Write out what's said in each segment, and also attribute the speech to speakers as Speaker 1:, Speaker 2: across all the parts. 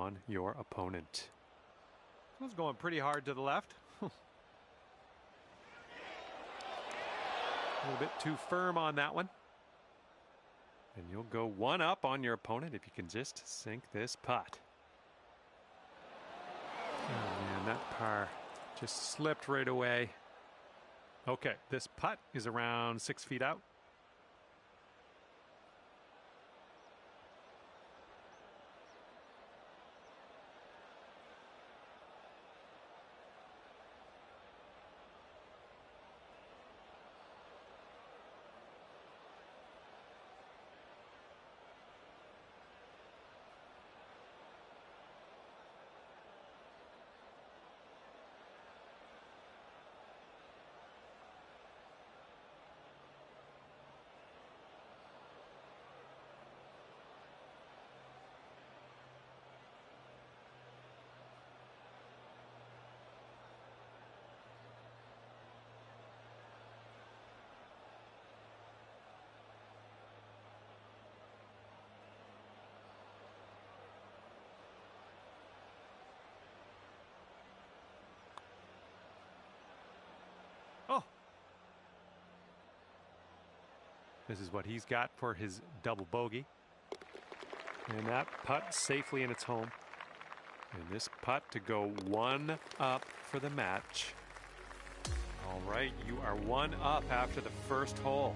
Speaker 1: on your opponent.
Speaker 2: This one's going pretty hard to the left. A little bit too firm on that one.
Speaker 1: And you'll go one up on your opponent if you can just sink this putt. Oh man, that par just slipped right away.
Speaker 2: Okay, this putt is around 6 feet out. Oh.
Speaker 1: This is what he's got for his double bogey. And that putt safely in its home. And this putt to go one up for the match. All right, you are one up after the first hole.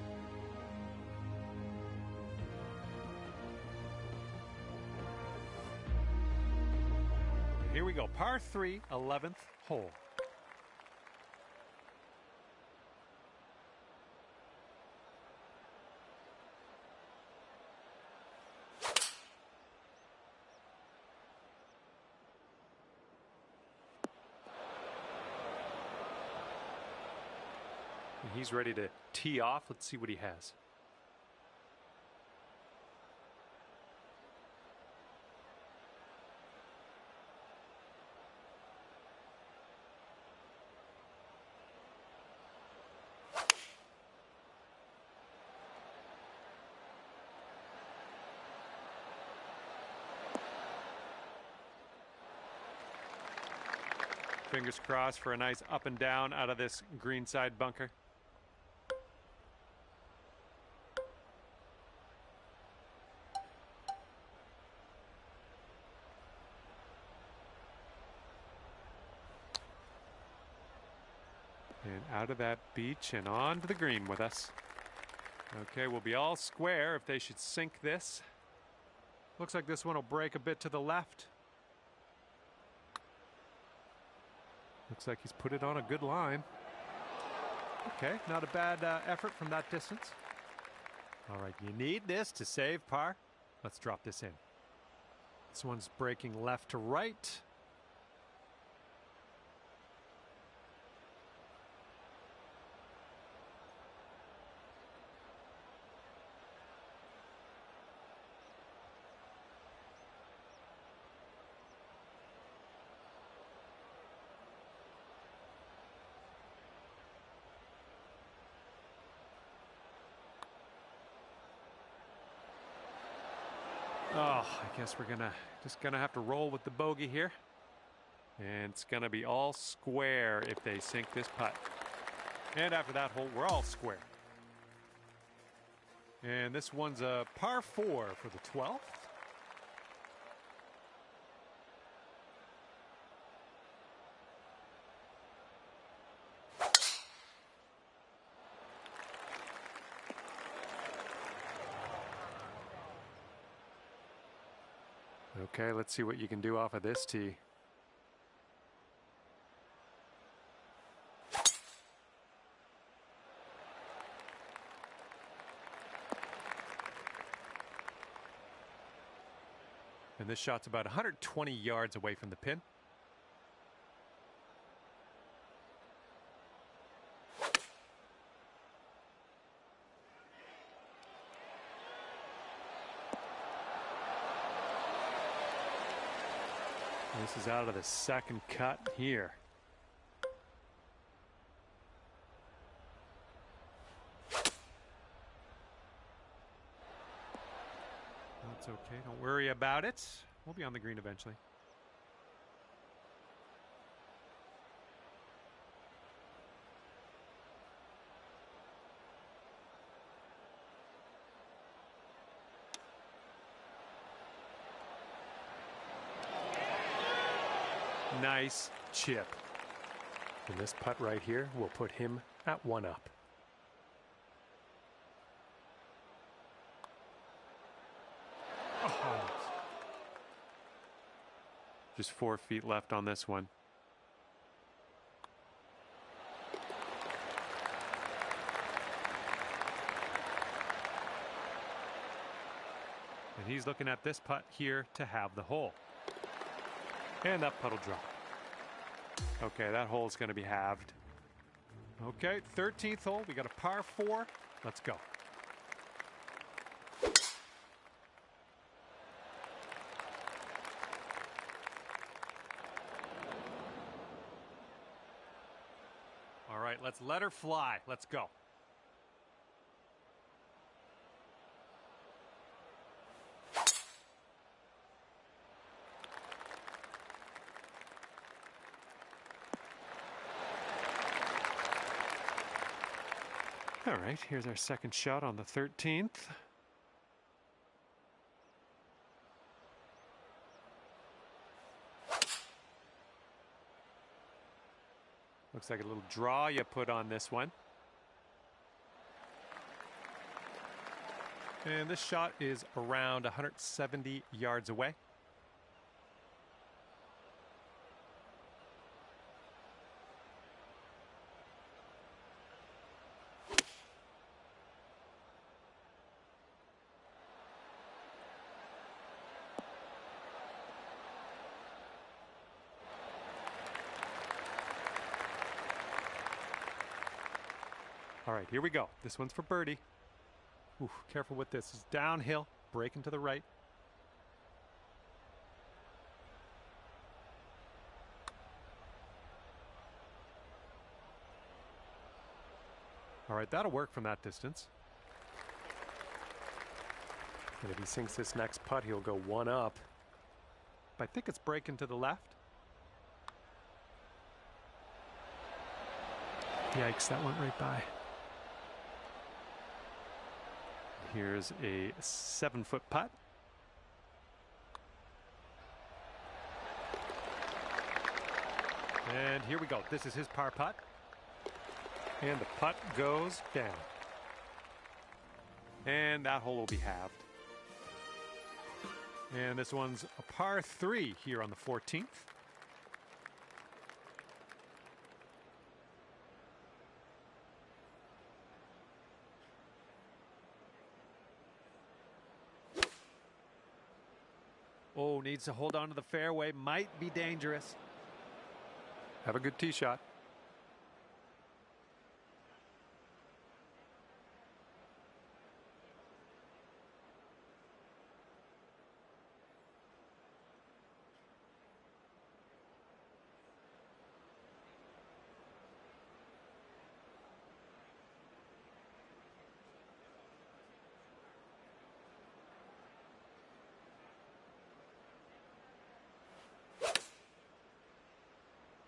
Speaker 1: Here we go, par 3, 11th hole. He's ready to tee off. Let's see what he has. Fingers crossed for a nice up and down out of this greenside bunker. And out of that beach and on to the green with us. Okay, we'll be all square if they should sink this.
Speaker 2: Looks like this one will break a bit to the left.
Speaker 1: Looks like he's put it on a good line.
Speaker 2: Okay, not a bad effort from that distance.
Speaker 1: All right, you need this to save par. Let's drop this in.
Speaker 2: This one's breaking left to right.
Speaker 1: Oh, I guess we're just gonna have to roll with the bogey here. And it's gonna be all square if they sink this putt.
Speaker 2: And after that hole, we're all square. And this one's a par 4 for the 12th.
Speaker 1: Okay, let's see what you can do off of this tee. And this shot's about 120 yards away from the pin. This is out of the second cut here. That's okay. Don't worry about it. We'll be on the green eventually. Nice chip. And this putt right here will put him at 1 up. Oh. Just 4 feet left on this one. And he's looking at this putt here to have the hole. And that putt will drop. Okay, that hole is going to be halved. Okay, 13th hole. We got a par 4. Let's go. All right, let's let her fly. Let's go. All right, here's our second shot on the 13th. Looks like a little draw you put on this one. And this shot is around 170 yards away. All right, here we go. This one's for birdie. Ooh, careful with this. It's downhill, breaking to the right. All right, that'll work from that distance. And if he sinks this next putt, he'll go 1 up. But I think it's breaking to the left. Yikes, that went right by. Here's a 7-foot putt. And here we go. This is his par putt. And the putt goes down. And that hole will be halved. And this one's a par 3 here on the 14th. Oh, needs to hold on to the fairway. Might be dangerous. Have a good tee shot.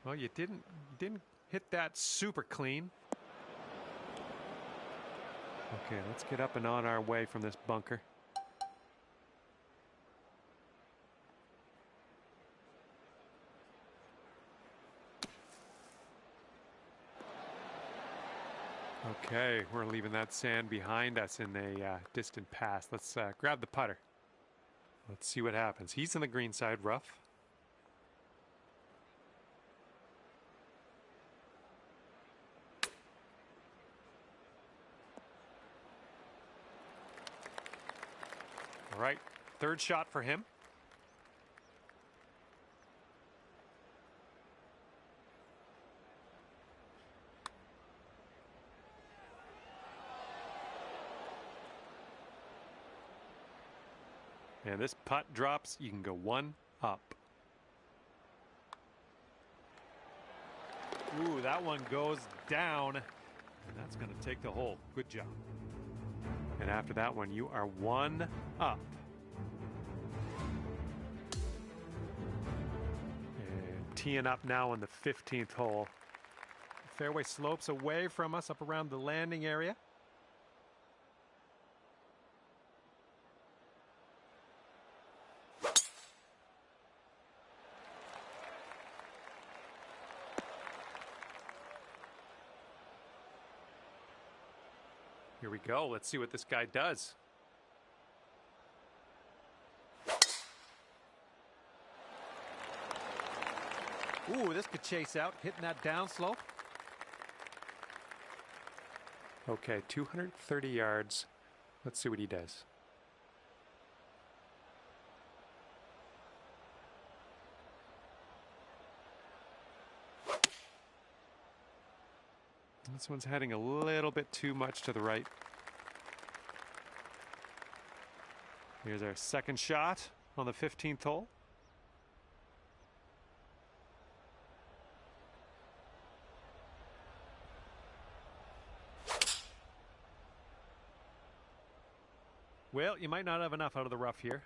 Speaker 1: Well, you didn't hit that super clean. Okay, let's get up and on our way from this bunker. Okay, we're leaving that sand behind us in a distant past. Let's grab the putter. Let's see what happens. He's in the green side rough. All right, third shot for him. And this putt drops, you can go 1 up. Ooh, that one goes down. And that's going to take the hole. Good job. And after that one, you are 1 up. And teeing up now on the 15th hole. Fairway slopes away from us up around the landing area. Here we go. Let's see what this guy does.
Speaker 2: Ooh, this could chase out, hitting that down slope.
Speaker 1: Okay, 230 yards. Let's see what he does. This one's heading a little bit too much to the right. Here's our second shot on the 15th hole.
Speaker 2: Well, you might not have enough out of the rough here.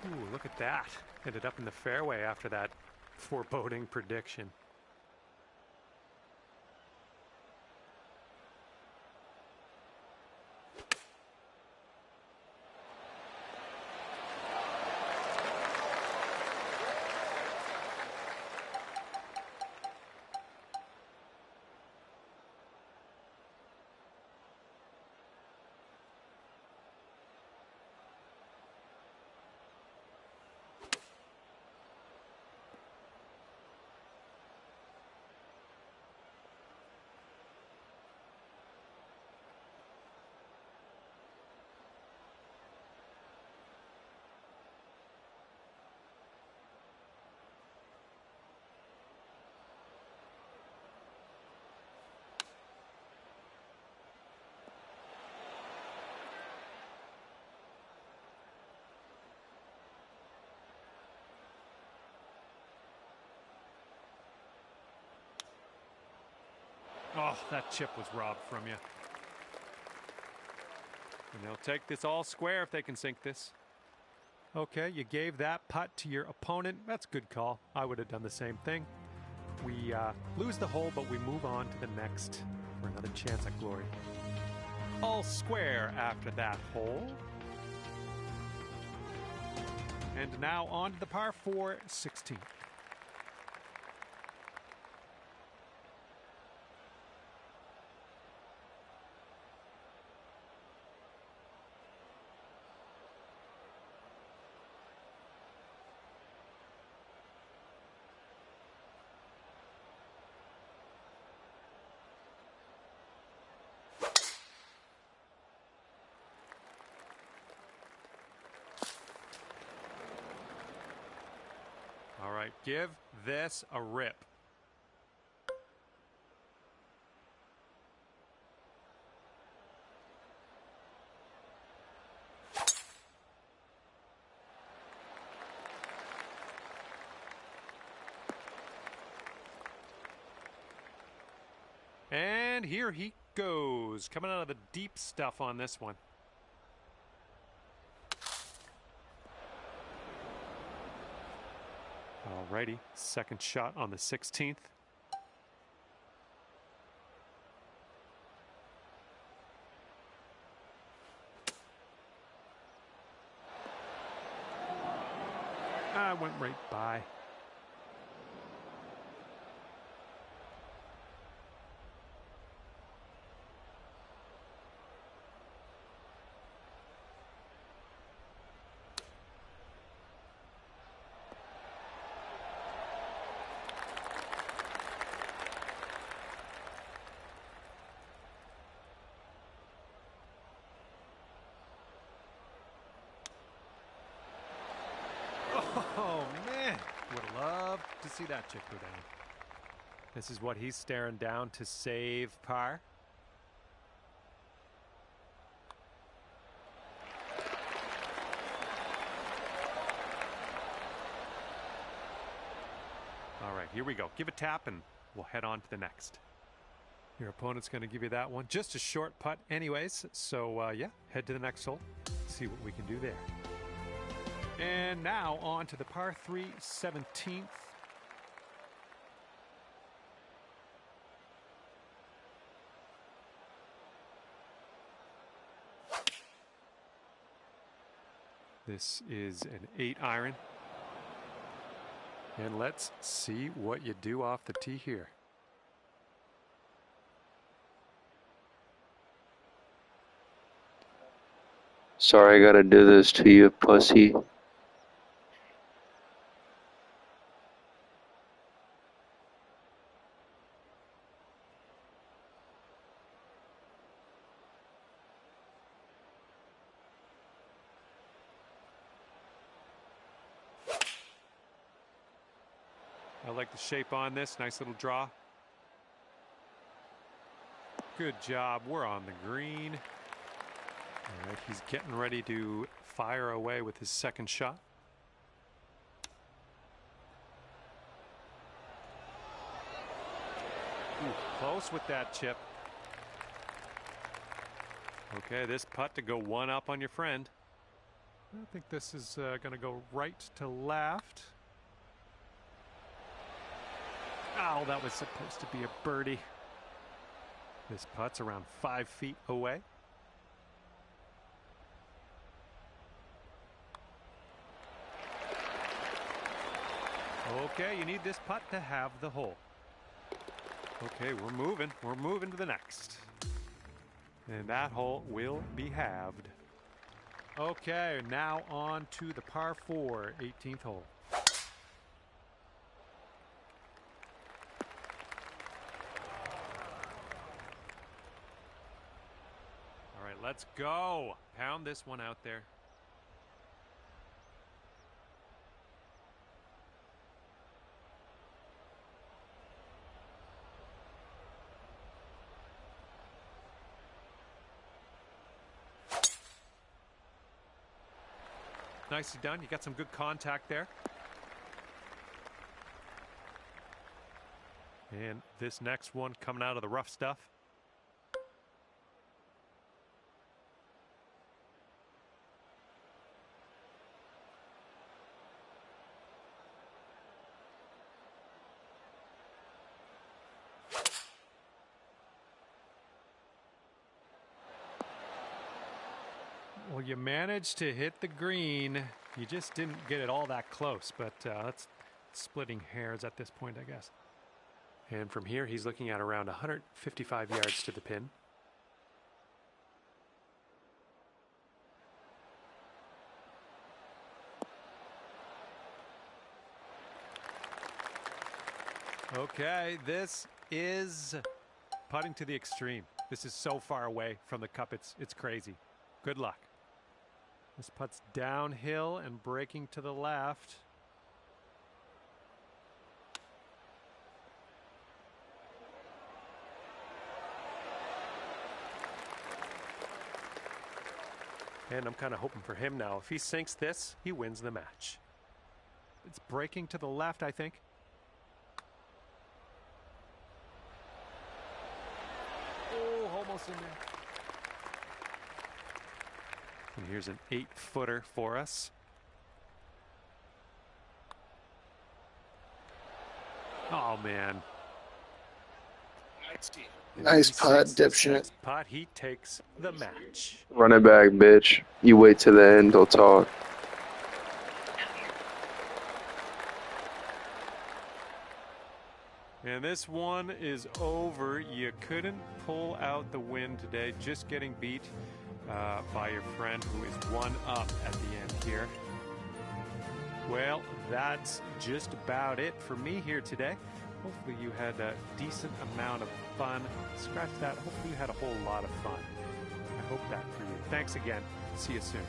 Speaker 1: Ooh, look at that. Ended up in the fairway after that foreboding prediction.
Speaker 2: Oh, that chip was robbed from you.
Speaker 1: And they'll take this all square if they can sink this.
Speaker 2: Okay, you gave that putt to your opponent. That's a good call. I would have done the same thing. We lose the hole, but we move on to the next for another chance at glory.
Speaker 1: All square after that hole.
Speaker 2: And now on to the par 4 16th.
Speaker 1: All right, give this a rip. And here he goes, coming out of the deep stuff on this one. Alrighty, second shot on the 16th. Went right by.
Speaker 2: Oh, man. Would have loved to see that chip go down.
Speaker 1: This is what he's staring down to save par. All right, here we go. Give a tap and we'll head on to the next. Your opponent's going to give you that one. Just a short putt anyways. So, yeah, head to the next hole. See what we can do there.
Speaker 2: And now on to the par 3 17th.
Speaker 1: This is an 8-iron. And let's see what you do off the tee here.
Speaker 3: Sorry I gotta do this to you, pussy.
Speaker 1: I like the shape on this. Nice little draw. Good job. We're on the green. All right, he's getting ready to fire away with his second shot. Ooh, close with that chip. Okay, this putt to go one up on your friend. I think this is going to go right to left. Oh, that was supposed to be a birdie. This putt's around 5 feet away. Okay, you need this putt to have the hole. Okay, we're moving. We're moving to the next. And that hole will be halved. Okay, now on to the par 4, 18th hole. All right, let's go. Pound this one out there. Nicely done. You got some good contact there. And this next one coming out of the rough stuff. Well, you managed to hit the green. You just didn't get it all that close, but that's splitting hairs at this point, I guess. And from here, he's looking at around 155 yards to the pin. Okay, this is putting to the extreme. This is so far away from the cup, it's crazy. Good luck. This putt's downhill and breaking to the left. And I'm kind of hoping for him now. If he sinks this, he wins the match. It's breaking to the left, I think. Oh, almost in there. And here's an 8-footer for us. Oh, man.
Speaker 4: Nice putt, dipshit.
Speaker 1: Putt, he takes the match.
Speaker 3: Run it back, bitch. You wait till the end, they'll talk.
Speaker 1: And this one is over. You couldn't pull out the win today. Just getting beat by your friend who is one up at the end here. Well, that's just about it for me here today. Hopefully you had a decent amount of fun. Scratch that. Hopefully you had a whole lot of fun. I hope that for you. Thanks again. See you soon.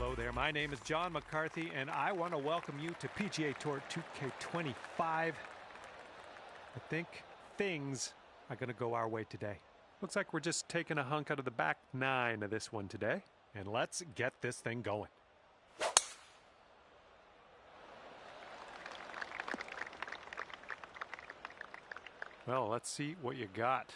Speaker 2: Hello there, my name is John McCarthy, and I want to welcome you to PGA Tour 2K25. I think things are going to go our way today. Looks like we're just taking a hunk out of the back nine of this one today, and let's get this thing going. Well, let's see what you got.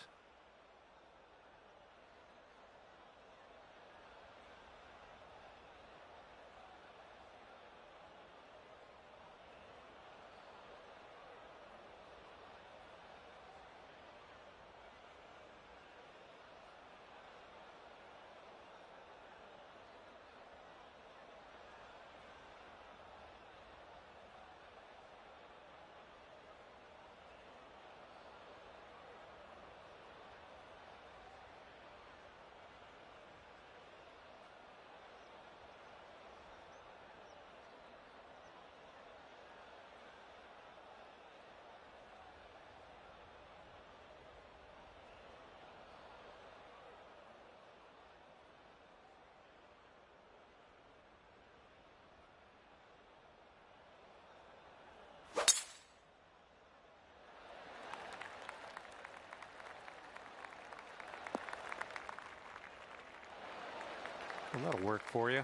Speaker 2: Well, that'll work for you.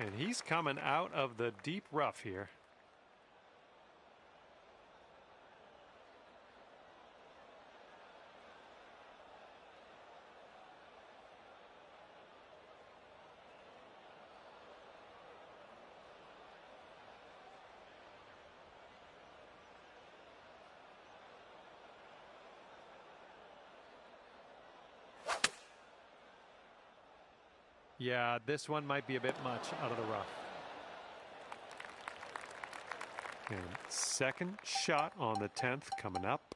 Speaker 2: And he's coming out of the deep rough here. Yeah, this one might be a bit much out of the rough. And second shot on the 10th coming up.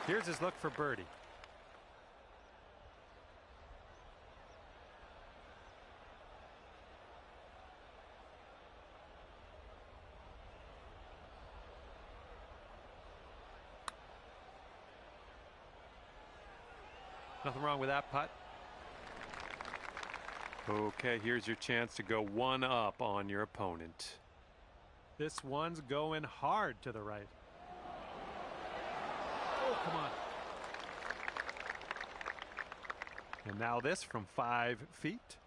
Speaker 2: Here's his look for birdie. Nothing wrong with that putt. Okay, here's your chance to go one up on your opponent. This one's going hard to the right. Oh, come on. And now this from 5 feet.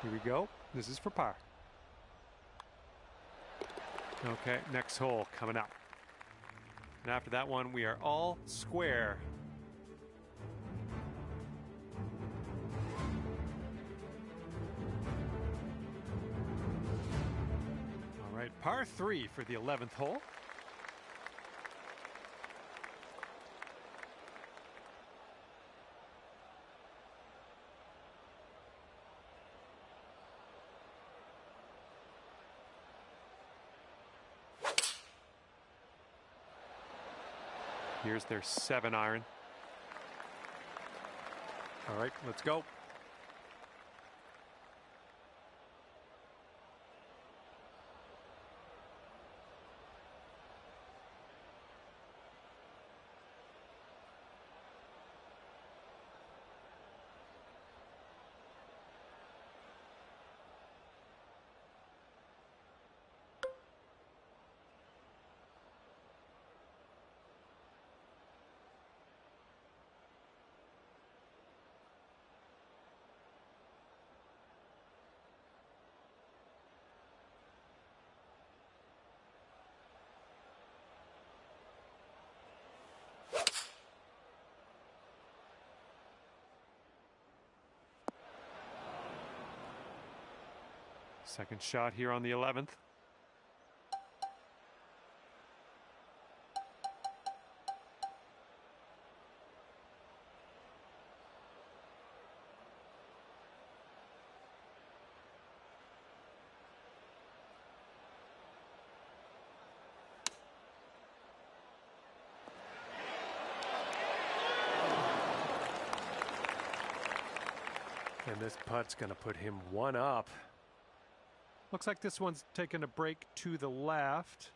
Speaker 2: Here we go. This is for par. Okay, next hole coming up. And after that one, we are all square. All right, par 3 for the 11th hole. Here's their 7-iron. All right, let's go. Second shot here on the 11th. And this putt's going to put him one up. Looks like this one's taking a break to the left.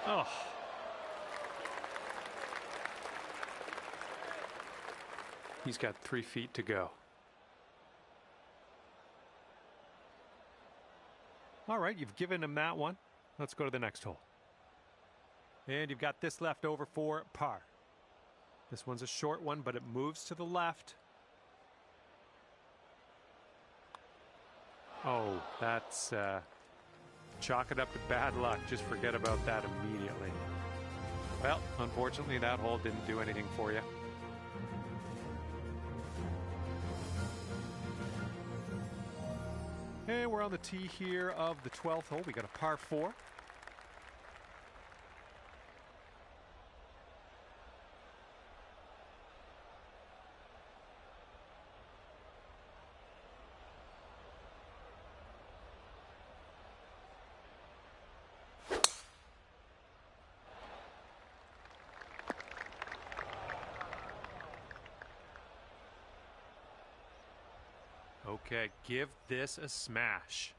Speaker 2: Oh. He's got 3 feet to go. All right, you've given him that one. Let's go to the next hole. And you've got this left over for par. This one's a short one, but it moves to the left. Oh, that's chalk it up to bad luck. Just forget about that immediately. Well, unfortunately, that hole didn't do anything for you. And we're on the tee here of the 12th hole. We got a par 4. Okay, give this a smash.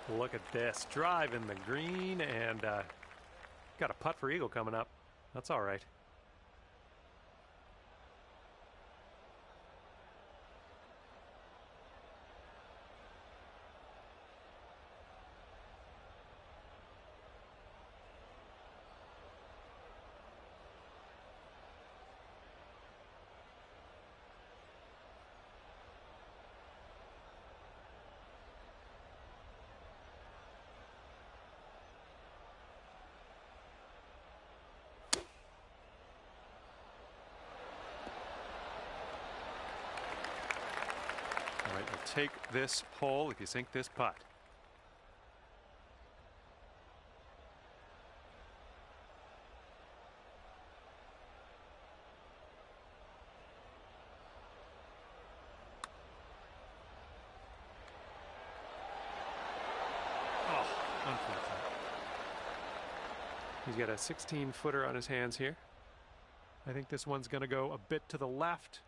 Speaker 2: Look at this, drive in the green, and got a putt for eagle coming up. That's all right. All right, you'll take this hole if you sink this putt. Oh, unfortunate. He's got a 16-footer on his hands here. I think this one's going to go a bit to the left.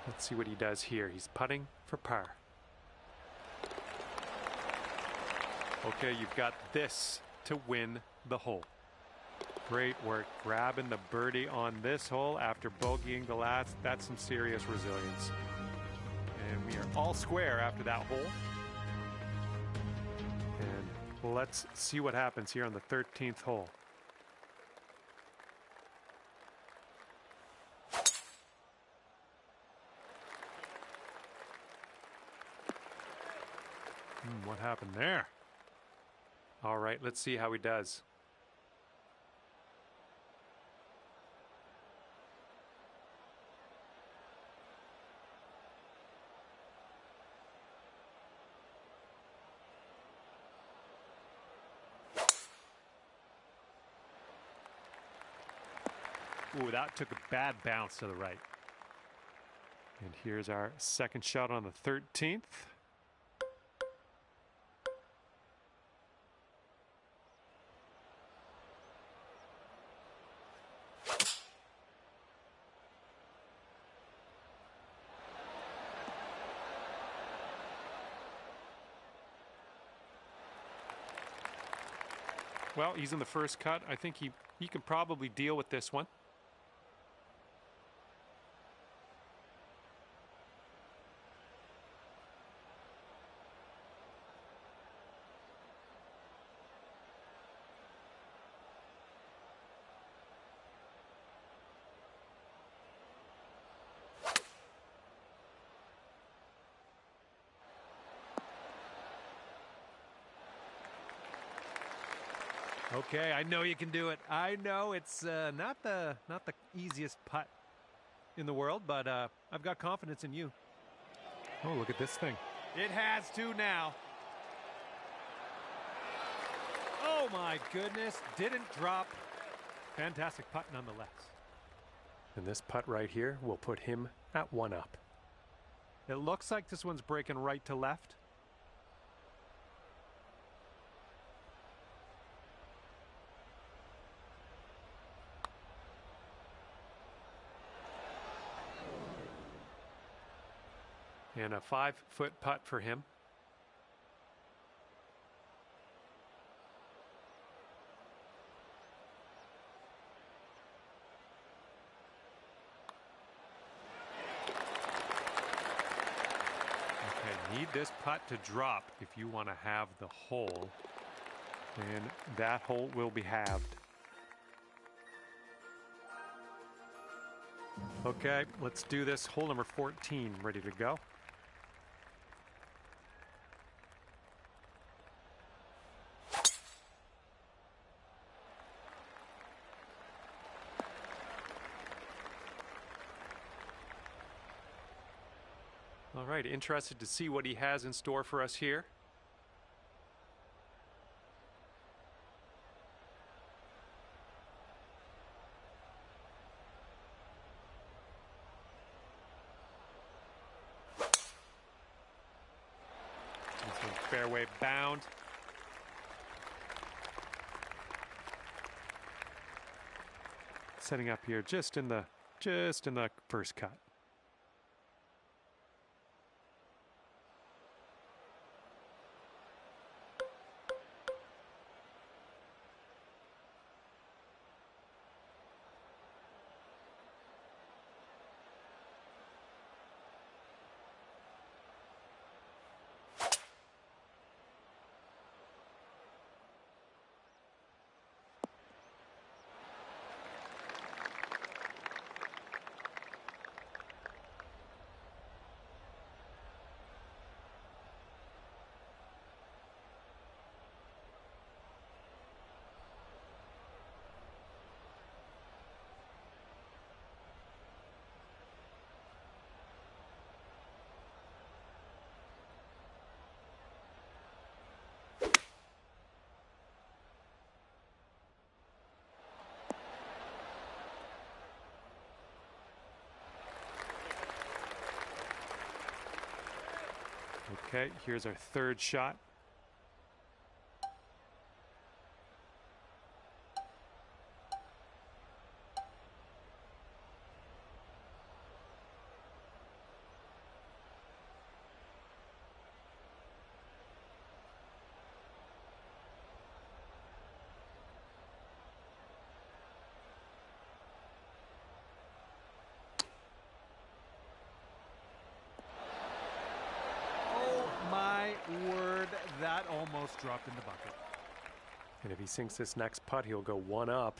Speaker 2: Let's see what he does here. He's putting for par. Okay, you've got this to win the hole. Great work grabbing the birdie on this hole after bogeying the last. That's some serious resilience. And we are all square after that hole. And let's see what happens here on the 13th hole. What happened there? All right, let's see how he does. Ooh, that took a bad bounce to the right. And here's our second shot on the 13th. Well, he's in the first cut. I think he can probably deal with this one. Okay, I know you can do it. I know it's not the easiest putt in the world, but I've got confidence in you. Oh, look at this thing. It has to now. Oh my goodness, didn't drop. Fantastic putt nonetheless. And this putt right here will put him at 1 up. It looks like this one's breaking right to left. And a 5-foot putt for him. Okay, need this putt to drop if you want to have the hole. And that hole will be halved. Okay, let's do this. Hole number 14, ready to go. All right, interested to see what he has in store for us here. This one's fairway bound. Setting up here just in the first cut. Okay, here's our third shot. Word, that almost dropped in the bucket. And if he sinks this next putt, he'll go 1 up.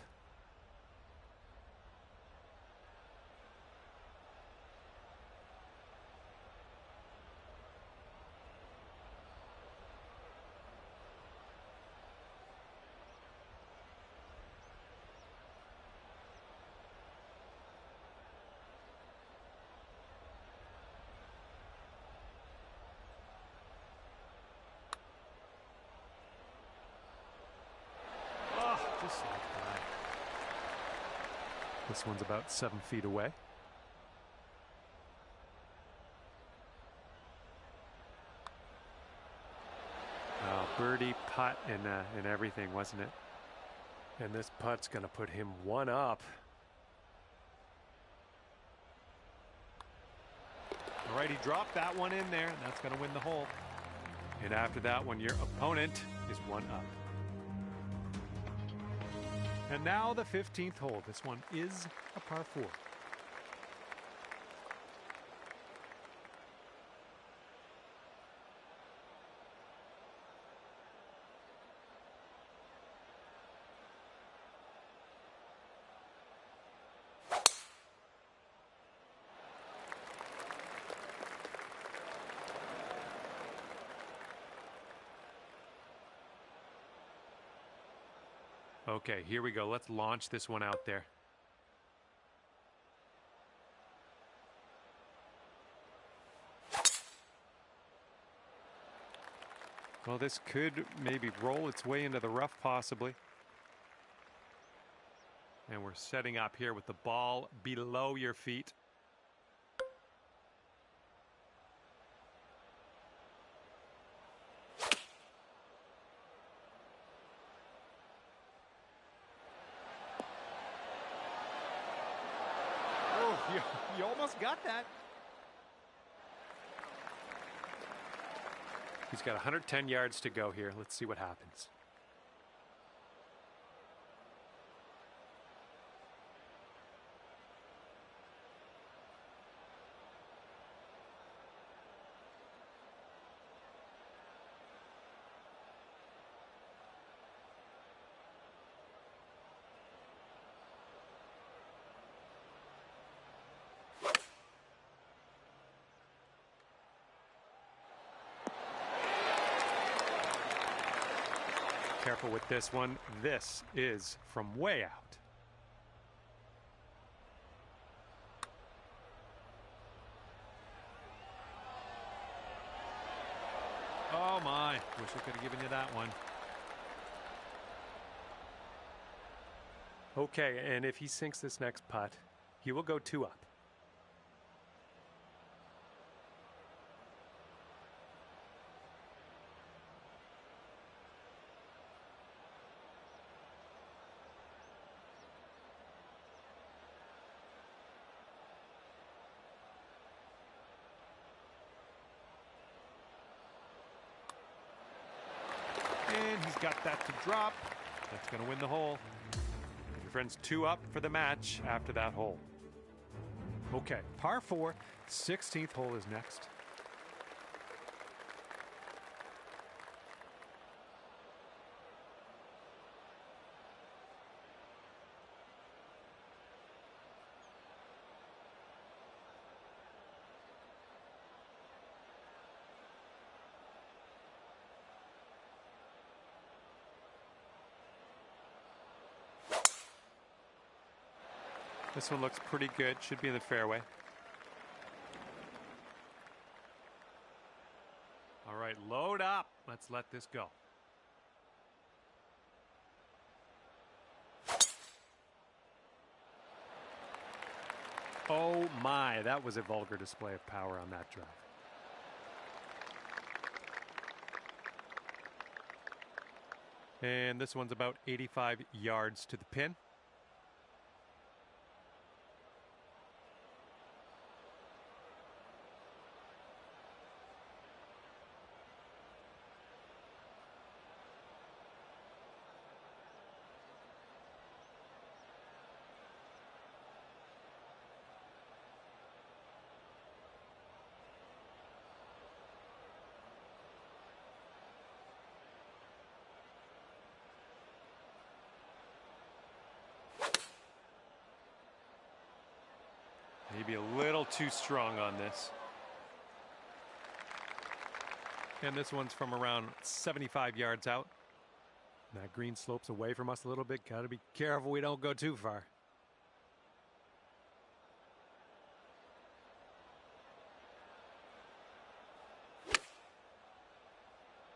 Speaker 2: Just like that. This one's about 7 feet away. Oh, birdie, putt, and everything, wasn't it? And this putt's going to put him 1 up. All right, he dropped that one in there, and that's going to win the hole. And after that one, your opponent is 1 up. And now the 15th hole. This one is a par 4. Okay, here we go. Let's launch this one out there. Well, this could maybe roll its way into the rough, possibly. And we're setting up here with the ball below your feet. You almost got that. He's got 110 yards to go here. Let's see what happens. Careful with this one. This is from way out. Oh my, wish I could have given you that one. Okay, and if he sinks this next putt, he will go 2 up. And he's got that to drop. That's going to win the hole. Your friend's 2 up for the match after that hole. Okay, par 4, 16th hole is next. This one looks pretty good. Should be in the fairway. All right, load up. Let's let this go. Oh my, that was a vulgar display of power on that drive. And this one's about 85 yards to the pin. Maybe a little too strong on this. And this one's from around 75 yards out. That green slopes away from us a little bit. Got to be careful we don't go too far.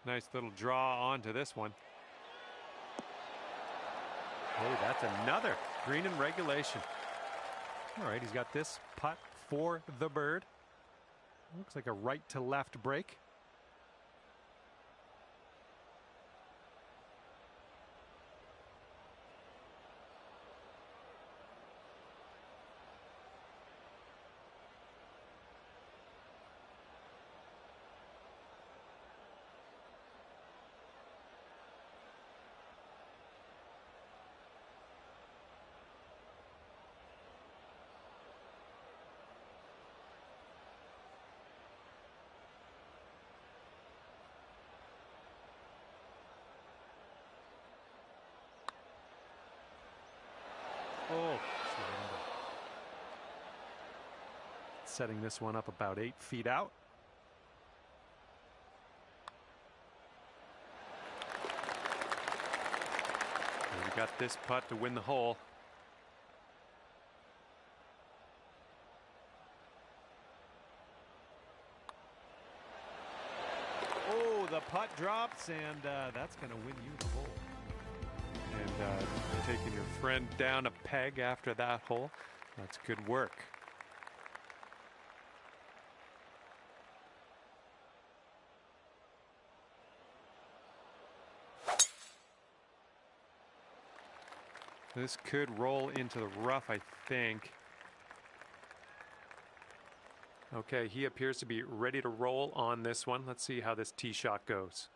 Speaker 2: Nice little draw onto this one. Oh, that's another green in regulation. All right, he's got this putt for the bird. Looks like a right to left break. Oh, setting this one up about 8 feet out. And we got this putt to win the hole. Oh, the putt drops, and that's going to win you the hole. And taking your friend down a peg after that hole. That's good work. This could roll into the rough, I think. Okay, he appears to be ready to roll on this one. Let's see how this tee shot goes.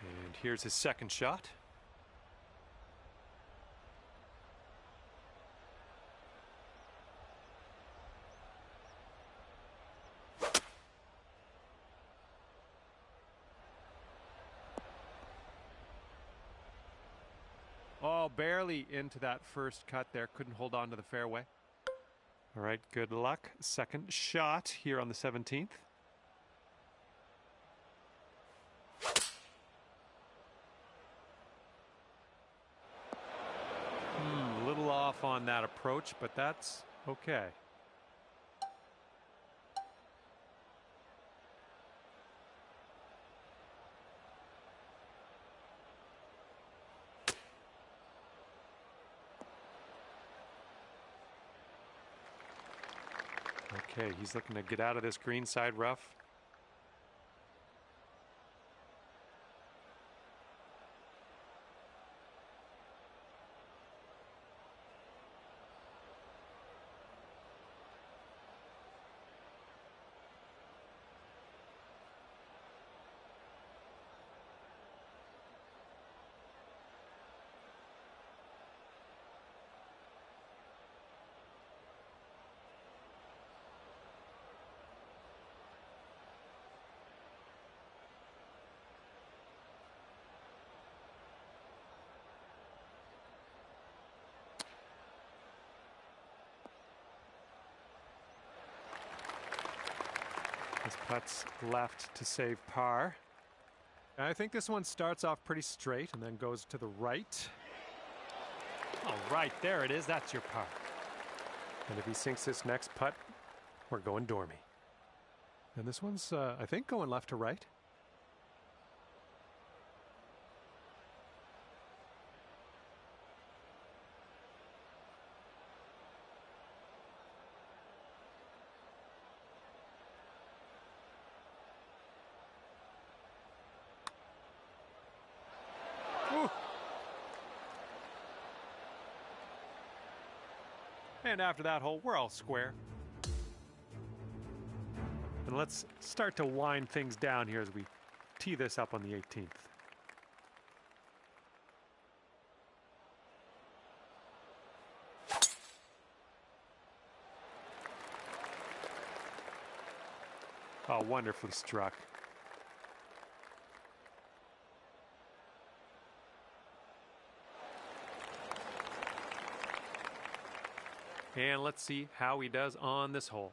Speaker 2: And here's his second shot. Oh, barely into that first cut there. Couldn't hold on to the fairway. All right, good luck. Second shot here on the 17th. A little off on that approach, but that's okay. Okay, he's looking to get out of this greenside rough. His putt's left to save par. I think this one starts off pretty straight and then goes to the right. Oh, right, there it is. That's your par. And if he sinks this next putt, we're going dormy. And this one's, I think, going left to right. And after that hole, we're all square. And let's start to wind things down here as we tee this up on the 18th. Oh, wonderfully struck. And let's see how he does on this hole.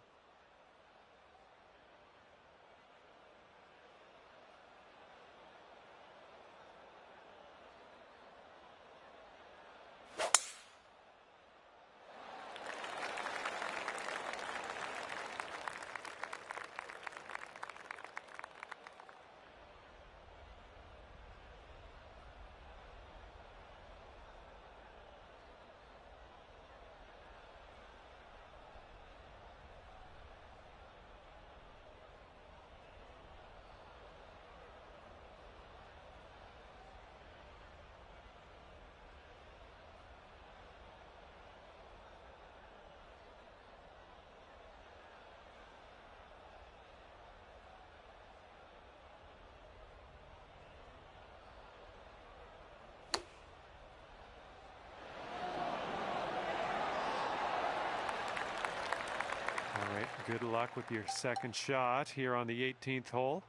Speaker 1: Good luck with your second shot here on the 18th hole.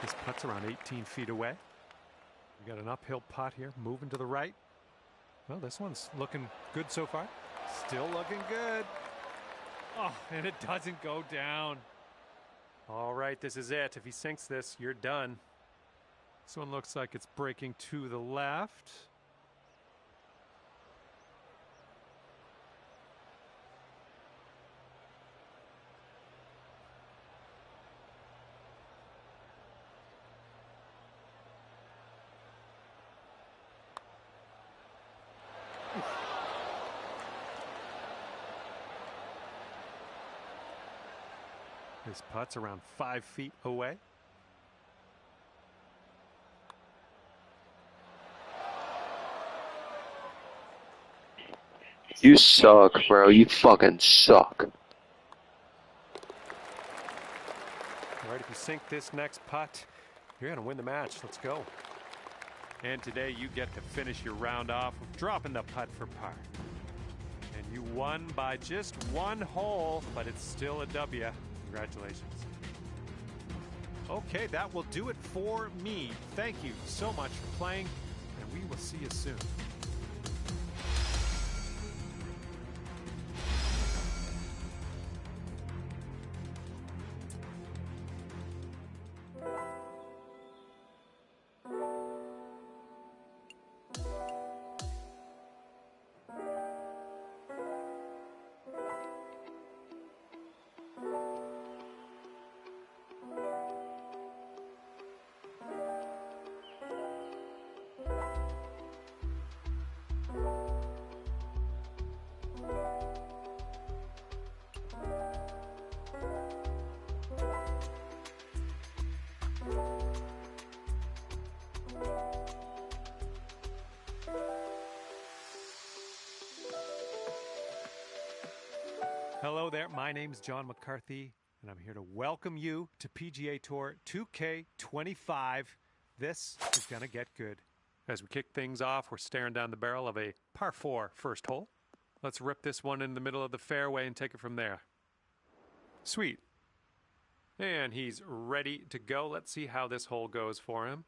Speaker 1: This putt's around 18 feet away. We got an uphill putt here, moving to the right. Well, this one's looking good so far. Still looking good. Oh, and it doesn't go down. All right, this is it. If he sinks this, you're done. This one looks like it's breaking to the left. This putt's around 5 feet away.
Speaker 3: You suck, bro. You fucking suck.
Speaker 1: All right, if you sink this next putt, you're going to win the match. Let's go. And today you get to finish your round off with dropping the putt for par. And you won by just one hole, but it's still a W. Congratulations. Okay, that will do it for me. Thank you so much for playing, and we will see you soon. Hello there, my name's John McCarthy, and I'm here to welcome you to PGA Tour 2K25. This is going to get good. As we kick things off, we're staring down the barrel of a par 4 first hole. Let's rip this one in the middle of the fairway and take it from there. Sweet. And he's ready to go. Let's see how this hole goes for him.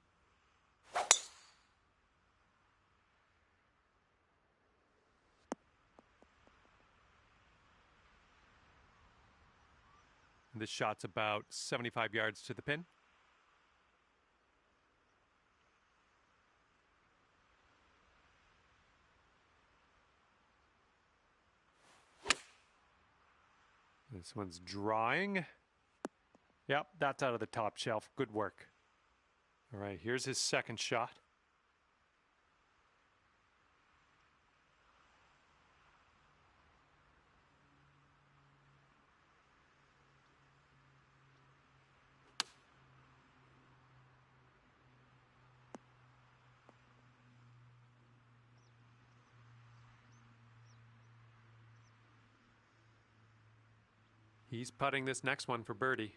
Speaker 1: This shot's about 75 yards to the pin. This one's drawing. Yep, that's out of the top shelf. Good work. All right, here's his second shot. He's putting this next one for birdie.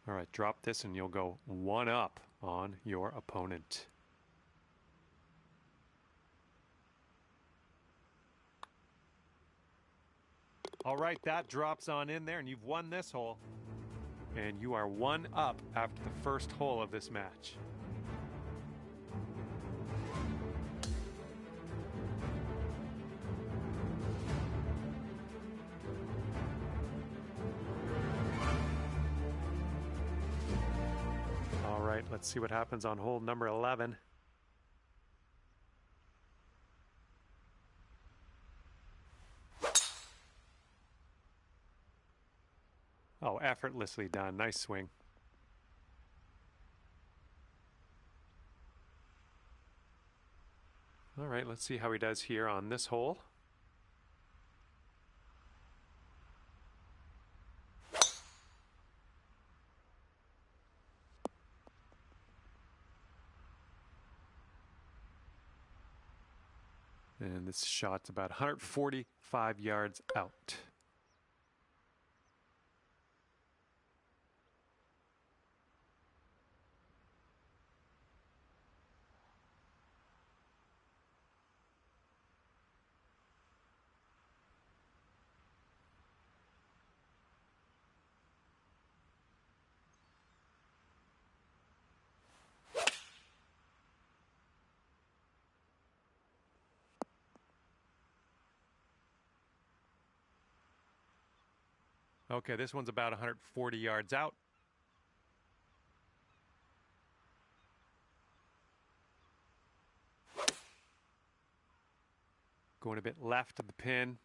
Speaker 1: All right, drop this and you'll go one up on your opponent. All right, that drops on in there and you've won this hole. And you are one up after the first hole of this match. All right, let's see what happens on hole number 11. Oh, effortlessly done. Nice swing. All right, let's see how he does here on this hole. And this shot's about 145 yards out. Okay, this one's about 140 yards out. Going a bit left of the pin.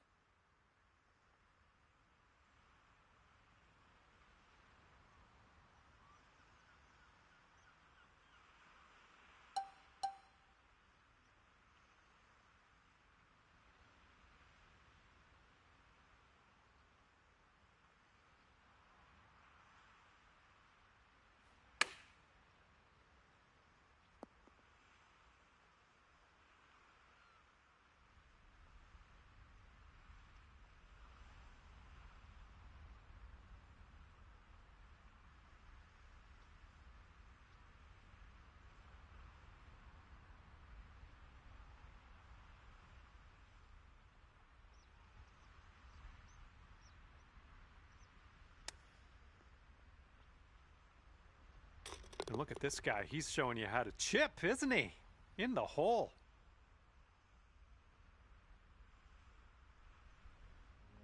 Speaker 1: And look at this guy. He's showing you how to chip, isn't he? In the hole.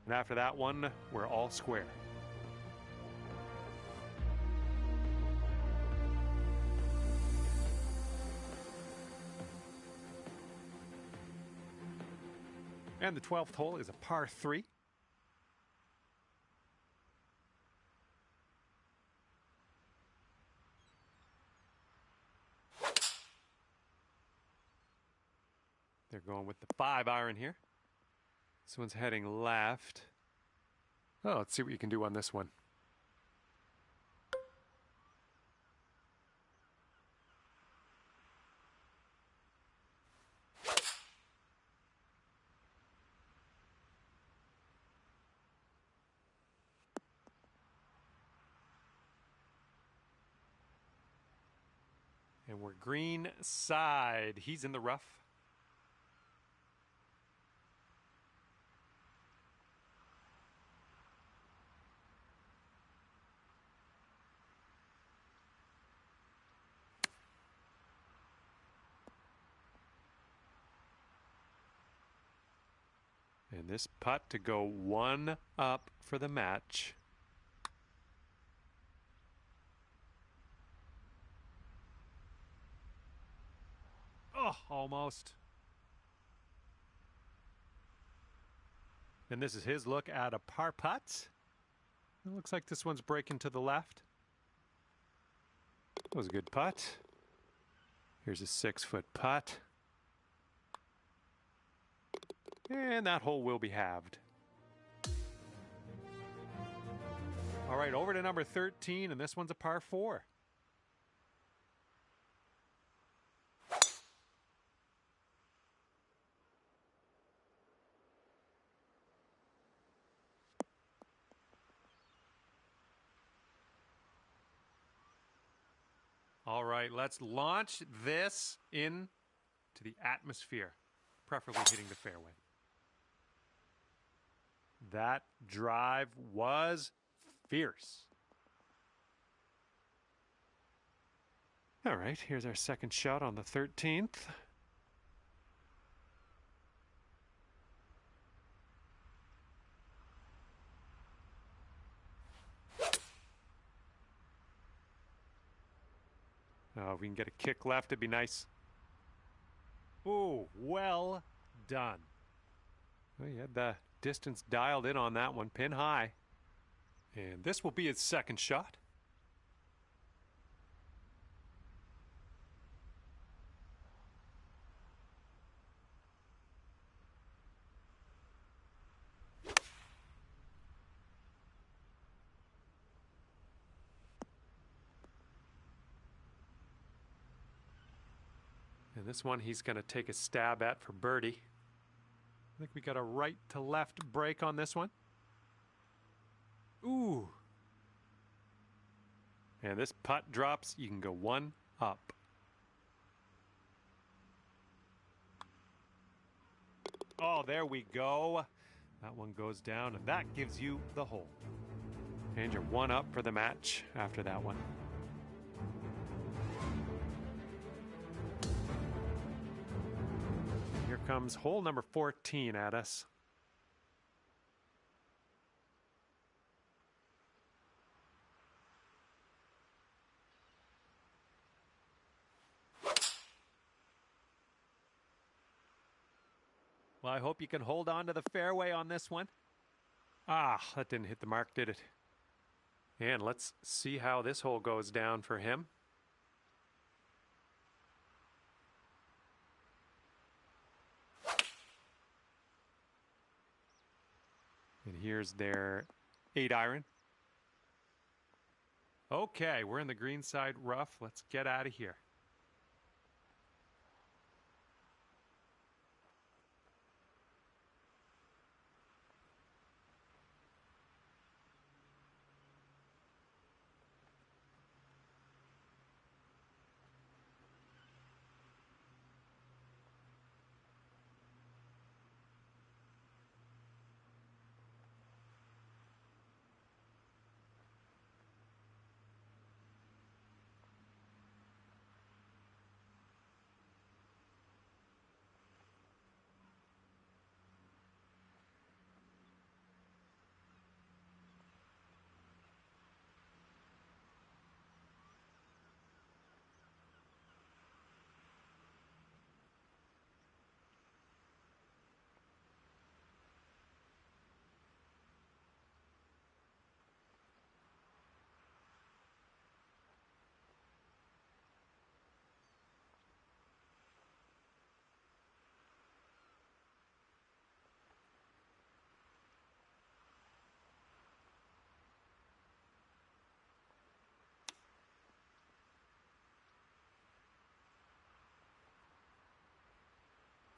Speaker 1: And after that one, we're all square. And the 12th hole is a par 3. They're going with the 5-iron here. This one's heading left. Oh, let's see what you can do on this one. And we're green side. He's in the rough. And this putt to go 1 up for the match. Oh, almost. And this is his look at a par putt. It looks like this one's breaking to the left. That was a good putt. Here's a 6-foot putt. And that hole will be halved. All right, over to number 13, and this one's a par 4. All right, let's launch this into the atmosphere, preferably hitting the fairway. That drive was fierce. All right, here's our second shot on the 13th. Oh, if we can get a kick left, it'd be nice. Ooh, well done. Well, you had the distance dialed in on that one, pin high. And this will be his second shot. And this one he's going to take a stab at for birdie.
Speaker 2: think we got a right to left break on this one. Ooh. And this putt drops. You can go one up. Oh, there we go. That one goes down, and that gives you the hole. And you're one up for the match after that one. Here comes hole number 14 at us. Well, I hope you can hold on to the fairway on this one. Ah, that didn't hit the mark, did it? And let's see how this hole goes down for him. And here's their 8-iron. Okay, we're in the greenside rough. Let's get out of here.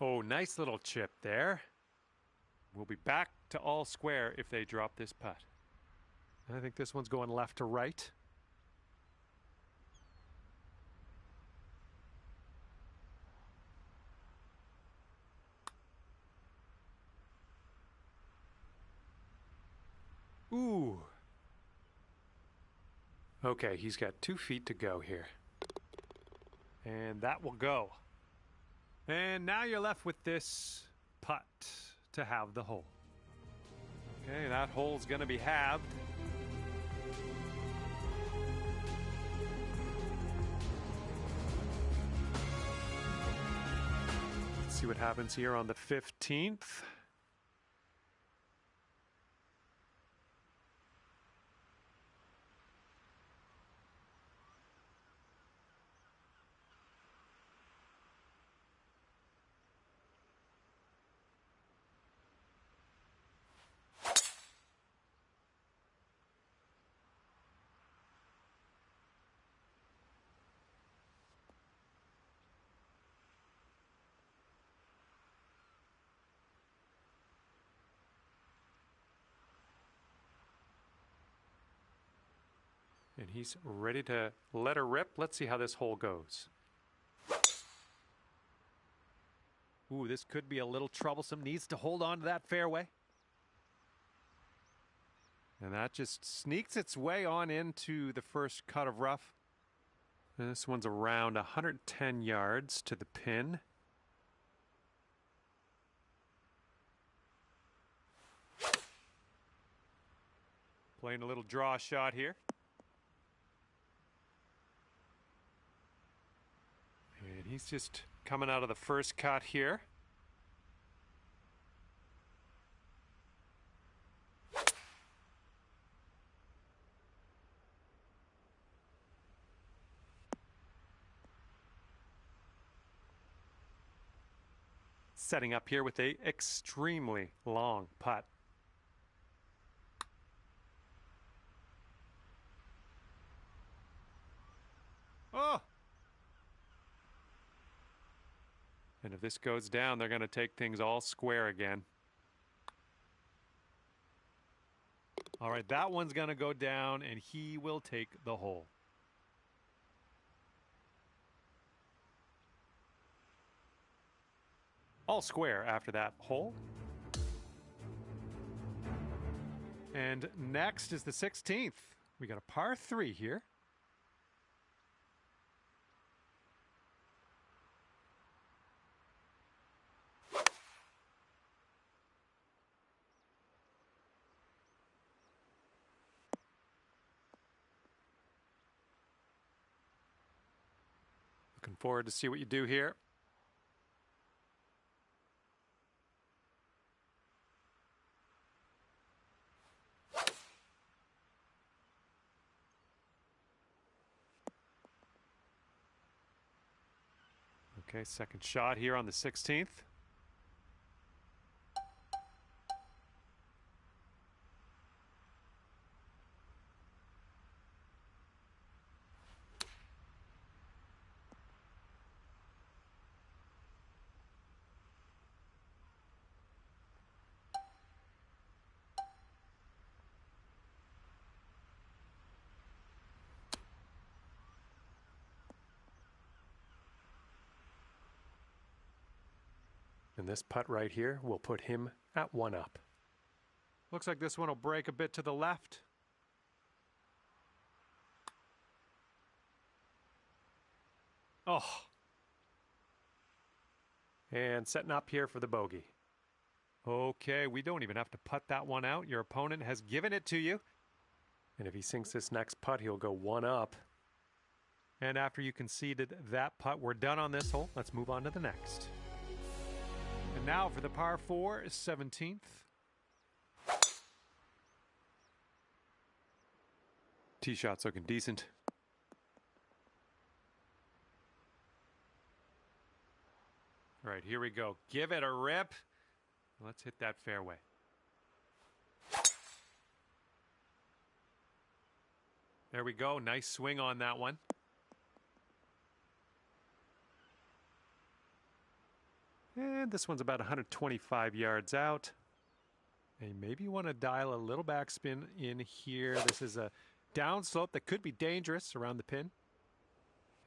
Speaker 2: Oh, nice little chip there. We'll be back to all square if they drop this putt. I think this one's going left to right. Ooh. Okay, he's got 2 feet to go here. And that will go. And now you're left with this putt to have the hole. Okay, that hole's going to be halved. Let's see what happens here on the 15th. And he's ready to let her rip. Let's see how this hole goes. Ooh, this could be a little troublesome. Needs to hold on to that fairway. And that just sneaks its way on into the first cut of rough. And this one's around 110 yards to the pin. Playing a little draw shot here. And he's just coming out of the first cut here. Setting up here with a extremely long putt. Oh! And if this goes down, they're going to take things all square again. All right, that one's going to go down, and he will take the hole. All square after that hole. And next is the 16th. We got a par 3 here. Looking forward to see what you do here. Okay, second shot here on the 16th. And this putt right here will put him at 1 up. Looks like this one will break a bit to the left. Oh. And setting up here for the bogey. Okay, we don't even have to putt that one out. Your opponent has given it to you. And if he sinks this next putt, he'll go 1 up. And after you conceded that putt, we're done on this hole. Let's move on to the next. And now for the par 4, 17th. Tee shot's looking decent. All right, here we go. Give it a rip. Let's hit that fairway. There we go. Nice swing on that one. And this one's about 125 yards out. And maybe you want to dial a little backspin in here. This is a downslope that could be dangerous around the pin.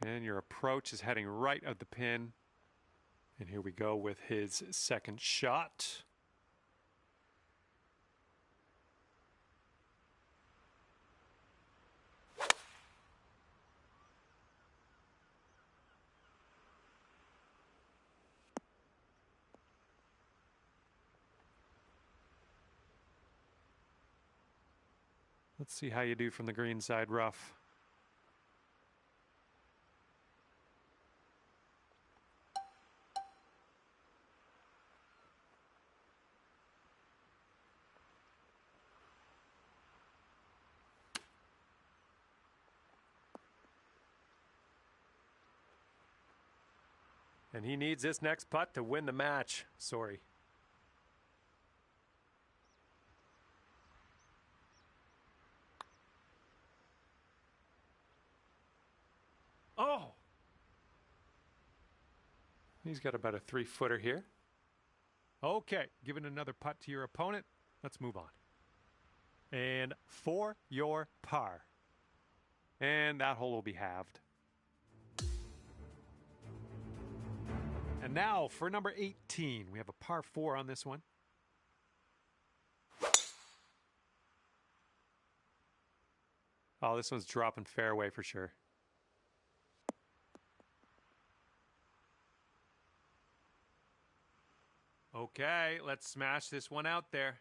Speaker 2: And your approach is heading right of the pin. And here we go with his second shot. Let's see how you do from the green side rough. And he needs this next putt to win the match. Sorry. Oh! He's got about a 3-footer here. Okay, giving another putt to your opponent. Let's move on. And for your par. And that hole will be halved. And now for number 18. We have a par 4 on this one. Oh, this one's dropping fairway for sure. Okay, let's smash this one out there.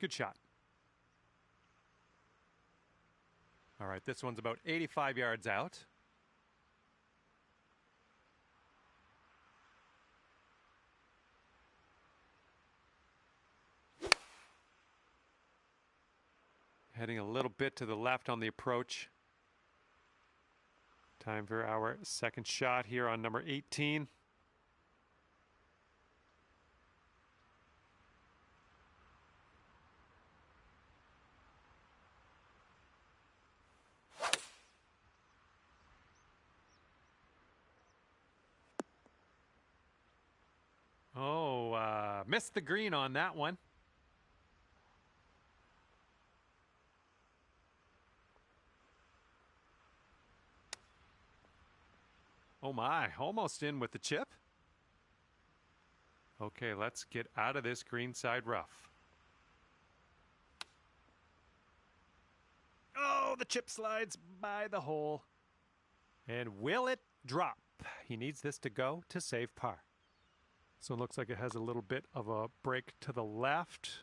Speaker 2: Good shot. All right, this one's about 85 yards out. Heading a little bit to the left on the approach. Time for our second shot here on number 18. Missed the green on that one. Oh my, almost in with the chip. Okay, let's get out of this greenside rough. Oh, the chip slides by the hole. And will it drop? He needs this to go to save par. So it looks like it has a little bit of a break to the left.